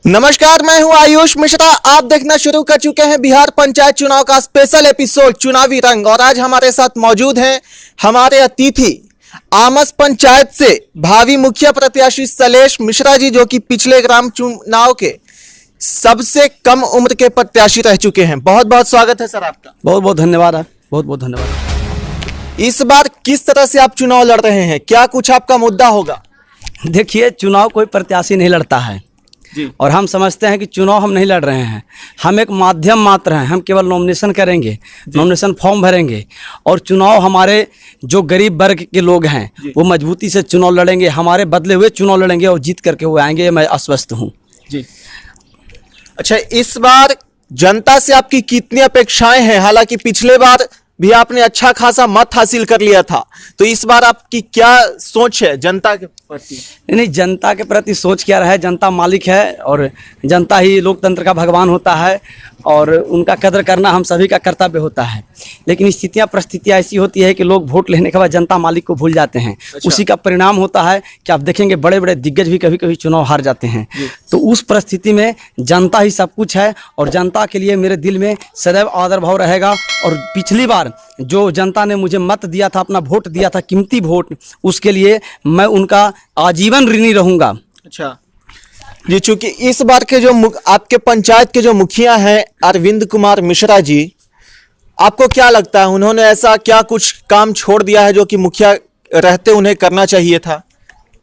नमस्कार, मैं हूं आयुष मिश्रा। आप देखना शुरू कर चुके हैं बिहार पंचायत चुनाव का स्पेशल एपिसोड चुनावी रंग। और आज हमारे साथ मौजूद हैं हमारे अतिथि आमस पंचायत से भावी मुखिया प्रत्याशी शैलेश मिश्रा जी, जो कि पिछले ग्राम चुनाव के सबसे कम उम्र के प्रत्याशी रह चुके हैं। बहुत बहुत स्वागत है सर आपका। बहुत बहुत धन्यवाद है, बहुत बहुत धन्यवाद। इस बार किस तरह से आप चुनाव लड़ रहे हैं, क्या कुछ आपका मुद्दा होगा? देखिए, चुनाव कोई प्रत्याशी नहीं लड़ता है जी। और हम समझते हैं कि चुनाव हम नहीं लड़ रहे हैं, हम एक माध्यम मात्र हैं। हम केवल नॉमिनेशन करेंगे, नॉमिनेशन फॉर्म भरेंगे और चुनाव हमारे जो गरीब वर्ग के लोग हैं वो मजबूती से चुनाव लड़ेंगे, हमारे बदले हुए चुनाव लड़ेंगे और जीत करके वो आएंगे। मैं आश्वस्त हूँ जी। अच्छा, इस बार जनता से आपकी कितनी अपेक्षाएं हैं? हालांकि पिछले बार भी आपने अच्छा खासा मत हासिल कर लिया था, तो इस बार आपकी क्या सोच है जनता के प्रति? नहीं, जनता के प्रति सोच क्या रहा है, जनता मालिक है और जनता ही लोकतंत्र का भगवान होता है और उनका कदर करना हम सभी का कर्तव्य होता है। लेकिन स्थितियां परिस्थितियां ऐसी होती है कि लोग वोट लेने के बाद जनता मालिक को भूल जाते हैं। अच्छा। उसी का परिणाम होता है कि आप देखेंगे बड़े बड़े दिग्गज भी कभी कभी चुनाव हार जाते हैं। तो उस परिस्थिति में जनता ही सब कुछ है और जनता के लिए मेरे दिल में सदैव आदर भाव रहेगा। और पिछली बार जो जनता ने मुझे मत दिया था, अपना वोट दिया था, कीमती वोट, उसके लिए मैं उनका आजीवन ऋणी रहूंगा। अच्छा जी, चूंकि इस बार के जो आपके पंचायत के जो मुखिया हैं अरविंद कुमार मिश्रा जी, आपको क्या लगता है उन्होंने ऐसा क्या कुछ काम छोड़ दिया है जो कि मुखिया रहते उन्हें करना चाहिए था?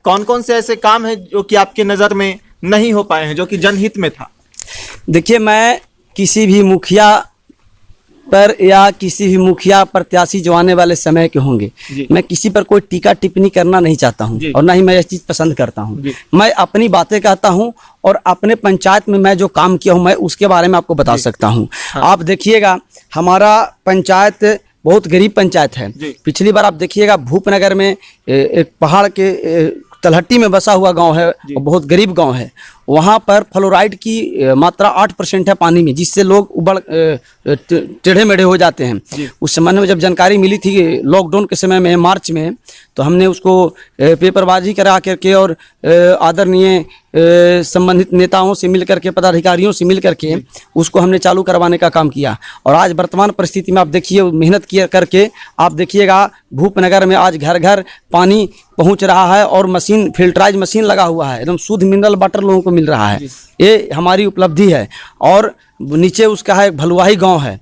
कौन कौन से ऐसे काम हैं जो कि आपकी नज़र में नहीं हो पाए हैं, जो कि जनहित में था? देखिए, मैं किसी भी मुखिया पर या किसी भी मुखिया प्रत्याशी जो आने वाले समय के होंगे, मैं किसी पर कोई टीका टिप्पणी करना नहीं चाहता हूं और ना ही मैं यह चीज़ पसंद करता हूं। मैं अपनी बातें कहता हूं और अपने पंचायत में मैं जो काम किया हूं मैं उसके बारे में आपको बता सकता हूं। हाँ। आप देखिएगा, हमारा पंचायत बहुत गरीब पंचायत है। पिछली बार आप देखिएगा भूपनगर में एक पहाड़ के तलहट्टी में बसा हुआ गांव है और बहुत गरीब गांव है। वहाँ पर फ्लोराइड की मात्रा 8% है पानी में, जिससे लोग उबड़ टेढ़े मेढ़े हो जाते हैं। उस समय में जब जानकारी मिली थी लॉकडाउन के समय में, मार्च में, तो हमने उसको पेपरबाजी करा करके और आदरणीय संबंधित नेताओं से मिल करके, पदाधिकारियों से मिल करके उसको हमने चालू करवाने का काम किया। और आज वर्तमान परिस्थिति में आप देखिए, मेहनत किया करके आप देखिएगा भूपनगर में आज घर घर पानी पहुंच रहा है और मशीन, फिल्टराइज मशीन लगा हुआ है, एकदम शुद्ध मिनरल वाटर लोगों को मिल रहा है। ये हमारी उपलब्धि है। और नीचे उसका है भलुआही गांव है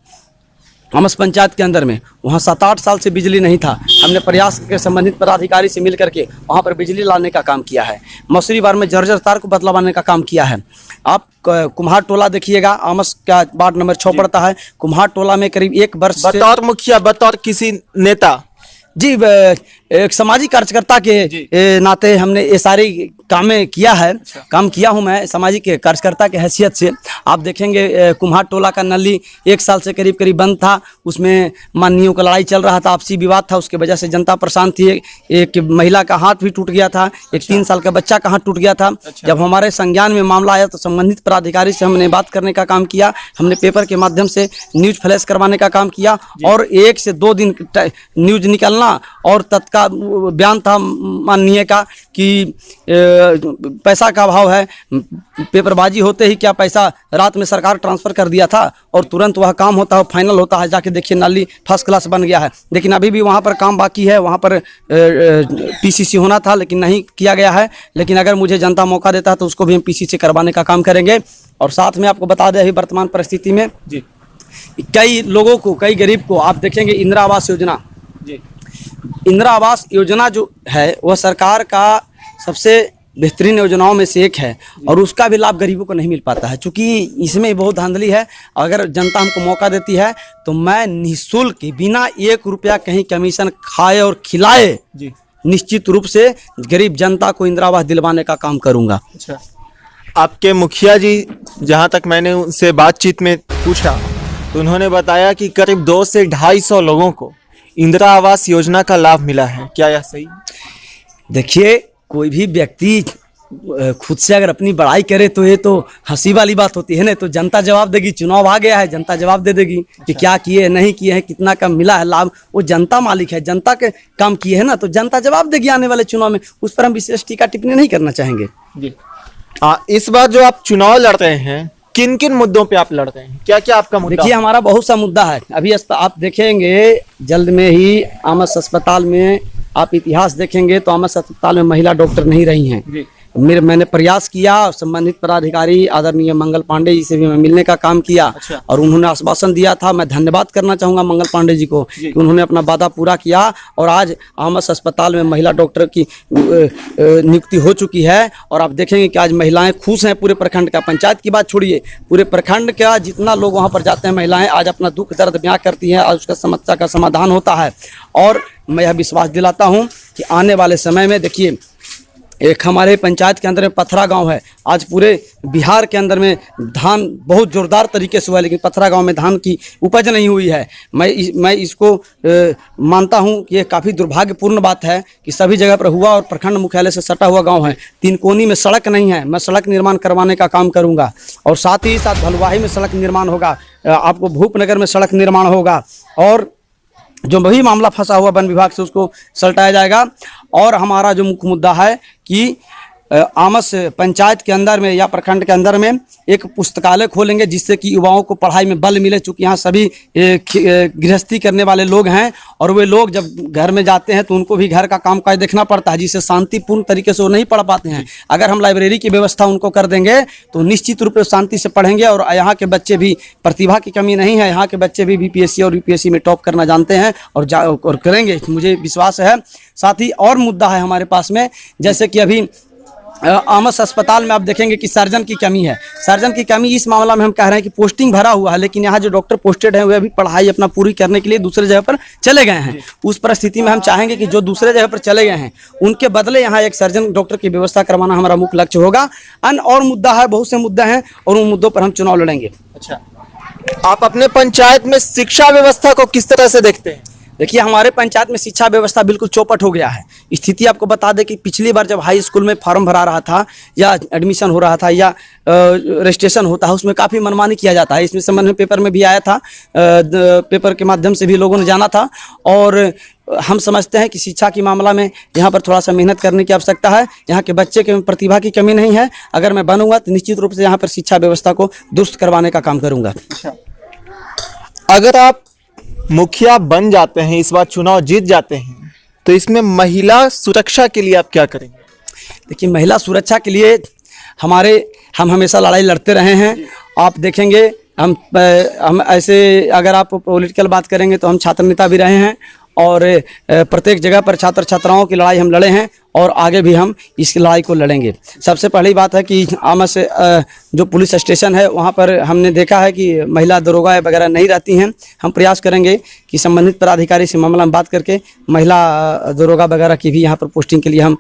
आमस पंचायत के अंदर में, वहाँ 7-8 साल से बिजली नहीं था। हमने प्रयास के संबंधित पदाधिकारी से मिल करके वहाँ पर बिजली लाने का काम किया है। मसूरी बार में जर्जर तार को बदलवाने का काम किया है। आप कुम्हार टोला देखिएगा, आमस का वार्ड नंबर 6 पड़ता है। कुम्हार टोला में करीब 1 वर्ष बतौर मुखिया, बतौर किसी नेता जी, एक सामाजिक कार्यकर्ता के नाते हमने ये सारी कामें किया है। काम किया हूँ मैं सामाजिक कार्यकर्ता के हैसियत से। आप देखेंगे कुम्हार टोला का नली 1 साल से करीब बंद था, उसमें माननीयों का लड़ाई चल रहा था, आपसी विवाद था, उसके वजह से जनता परेशान थी। एक महिला का हाथ भी टूट गया था, एक 3 साल का बच्चा का हाथ टूट गया था। जब हमारे संज्ञान में मामला आया तो संबंधित पदाधिकारी से हमने बात करने का काम किया। हमने पेपर के माध्यम से न्यूज फ्लैश करवाने का काम किया और 1 से 2 दिन न्यूज निकलना और तत्काल बयान था माननीय का कि पैसा का अभाव है। पेपरबाजी होते ही क्या पैसा रात में सरकार ट्रांसफर कर दिया था और तुरंत वह काम होता है, फाइनल होता है। जाके देखिए नाली फर्स्ट क्लास बन गया है, लेकिन अभी भी वहाँ पर काम बाकी है। वहाँ पर पीसीसी होना था लेकिन नहीं किया गया है। लेकिन अगर मुझे जनता मौका देता है तो उसको भी हम पीसीसी करवाने का काम करेंगे। और साथ में आपको बता दें, अभी वर्तमान परिस्थिति में कई लोगों को, कई गरीब को आप देखेंगे इंदिरा आवास योजना, इंदिरा आवास योजना जो है वह सरकार का सबसे बेहतरीन योजनाओं में से एक है और उसका भी लाभ गरीबों को नहीं मिल पाता है। चूँकि इसमें बहुत धांधली है। अगर जनता हमको मौका देती है तो मैं निःशुल्क, बिना 1 रुपया कहीं कमीशन खाए और खिलाए, निश्चित रूप से गरीब जनता को इंदिरा आवास दिलवाने का काम करूँगा। अच्छा, आपके मुखिया जी, जहाँ तक मैंने उनसे बातचीत में पूछा तो उन्होंने बताया कि करीब 200 से 250 लोगों को इंदिरा आवास योजना का लाभ मिला है। क्या यह सही? देखिए, कोई भी व्यक्ति खुद से अगर अपनी बड़ाई करे तो ये तो हंसी वाली बात होती है ना। तो जनता जवाब देगी, चुनाव आ गया है, जनता जवाब दे देगी कि क्या किए नहीं किए हैं, कितना कम मिला है लाभ। वो जनता मालिक है, जनता के काम किए है ना, तो जनता जवाब देगी आने वाले चुनाव में। उस पर हम विशेष टीका टिप्पणी नहीं करना चाहेंगे। इस बार जो आप चुनाव लड़ रहे हैं, किन किन मुद्दों पे आप लड़ रहे हैं, क्या क्या आपका मुद्दा? देखिए हमारा बहुत सा मुद्दा है। अभी आप देखेंगे जल्द में ही आमस अस्पताल में आप इतिहास देखेंगे तो आमस अस्पताल में महिला डॉक्टर नहीं रही हैं। जी। मैंने प्रयास किया, संबंधित पदाधिकारी आदरणीय मंगल पांडे जी से भी मैं मिलने का काम किया। अच्छा। और उन्होंने आश्वासन दिया था। मैं धन्यवाद करना चाहूँगा मंगल पांडे जी को कि उन्होंने अपना वादा पूरा किया और आज आमस अस्पताल में महिला डॉक्टर की नियुक्ति हो चुकी है। और आप देखेंगे कि आज महिलाएं खुश हैं। पूरे प्रखंड का, पंचायत की बात छोड़िए, पूरे प्रखंड का जितना लोग वहाँ पर जाते हैं महिलाएं आज अपना दुख दर्द बयां करती हैं और उसका समस्या का समाधान होता है। और मैं यह विश्वास दिलाता हूँ कि आने वाले समय में देखिए, एक हमारे पंचायत के अंदर में पथरा गांव है। आज पूरे बिहार के अंदर में धान बहुत ज़ोरदार तरीके से हुआ है, लेकिन पथरा गांव में धान की उपज नहीं हुई है। मैं इसको मानता हूं कि ये काफ़ी दुर्भाग्यपूर्ण बात है कि सभी जगह पर हुआ और प्रखंड मुख्यालय से सटा हुआ गांव है। तीन कोनी में सड़क नहीं है। मैं सड़क निर्माण करवाने का काम करूंगा और साथ ही साथ भलुवाही में सड़क निर्माण होगा, आपको भूपनगर में सड़क निर्माण होगा और जो वही मामला फंसा हुआ वन विभाग से उसको सलटाया जाएगा। और हमारा जो मुख्य मुद्दा है कि आमस पंचायत के अंदर में या प्रखंड के अंदर में एक पुस्तकालय खोलेंगे जिससे कि युवाओं को पढ़ाई में बल मिले। चूँकि यहाँ सभी गृहस्थी करने वाले लोग हैं और वे लोग जब घर में जाते हैं तो उनको भी घर का काम काज देखना पड़ता है, जिससे शांतिपूर्ण तरीके से वो नहीं पढ़ पाते हैं। अगर हम लाइब्रेरी की व्यवस्था उनको कर देंगे तो निश्चित रूप से शांति से पढ़ेंगे। और यहाँ के बच्चे भी, प्रतिभा की कमी नहीं है, यहाँ के बच्चे भी बीपीएससी और यूपीएससी में टॉप करना जानते हैं और करेंगे, मुझे विश्वास है। साथ ही और मुद्दा है हमारे पास में, जैसे कि अभी आमस अस्पताल में आप देखेंगे कि सर्जन की कमी है। सर्जन की कमी इस मामला में हम कह रहे हैं कि पोस्टिंग भरा हुआ है, लेकिन यहाँ जो डॉक्टर पोस्टेड हैं वे अभी पढ़ाई अपना पूरी करने के लिए दूसरे जगह पर चले गए हैं। उस परिस्थिति में हम चाहेंगे कि जो दूसरे जगह पर चले गए हैं उनके बदले यहाँ एक सर्जन डॉक्टर की व्यवस्था करवाना हमारा मुख्य लक्ष्य होगा। अन्य और मुद्दा है, बहुत से मुद्दे हैं और उन मुद्दों पर हम चुनाव लड़ेंगे। अच्छा, आप अपने पंचायत में शिक्षा व्यवस्था को किस तरह से देखते हैं? देखिए हमारे पंचायत में शिक्षा व्यवस्था बिल्कुल चौपट हो गया है। स्थिति आपको बता दें कि पिछली बार जब हाई स्कूल में फॉर्म भरा रहा था या एडमिशन हो रहा था या रजिस्ट्रेशन होता है, उसमें काफ़ी मनमानी किया जाता है। इसमें संबंध में पेपर में भी आया था, पेपर के माध्यम से भी लोगों ने जाना था। और हम समझते हैं कि शिक्षा के मामला में यहाँ पर थोड़ा सा मेहनत करने की आवश्यकता है। यहाँ के बच्चे के प्रतिभा की कमी नहीं है। अगर मैं बनूंगा तो निश्चित रूप से यहाँ पर शिक्षा व्यवस्था को दुरुस्त करवाने का काम करूँगा। अगर आप मुखिया बन जाते हैं, इस बार चुनाव जीत जाते हैं, तो इसमें महिला सुरक्षा के लिए आप क्या करेंगे? देखिए महिला सुरक्षा के लिए हम हमेशा लड़ाई लड़ते रहे हैं। आप देखेंगे हम ऐसे, अगर आप पॉलिटिकल बात करेंगे तो हम छात्र नेता भी रहे हैं और प्रत्येक जगह पर छात्र छात्राओं की लड़ाई हम लड़े हैं और आगे भी हम इस लड़ाई को लड़ेंगे। सबसे पहली बात है कि आमस जो पुलिस स्टेशन है वहाँ पर हमने देखा है कि महिला दरोगा वगैरह नहीं रहती हैं। हम प्रयास करेंगे कि संबंधित पदाधिकारी से मामला में बात करके महिला दरोगा वगैरह की भी यहाँ पर पोस्टिंग के लिए हम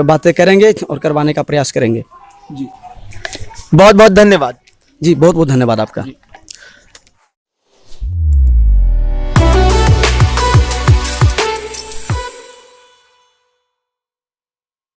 बातें करेंगे और करवाने का प्रयास करेंगे। जी, बहुत बहुत धन्यवाद। जी, बहुत बहुत धन्यवाद आपका।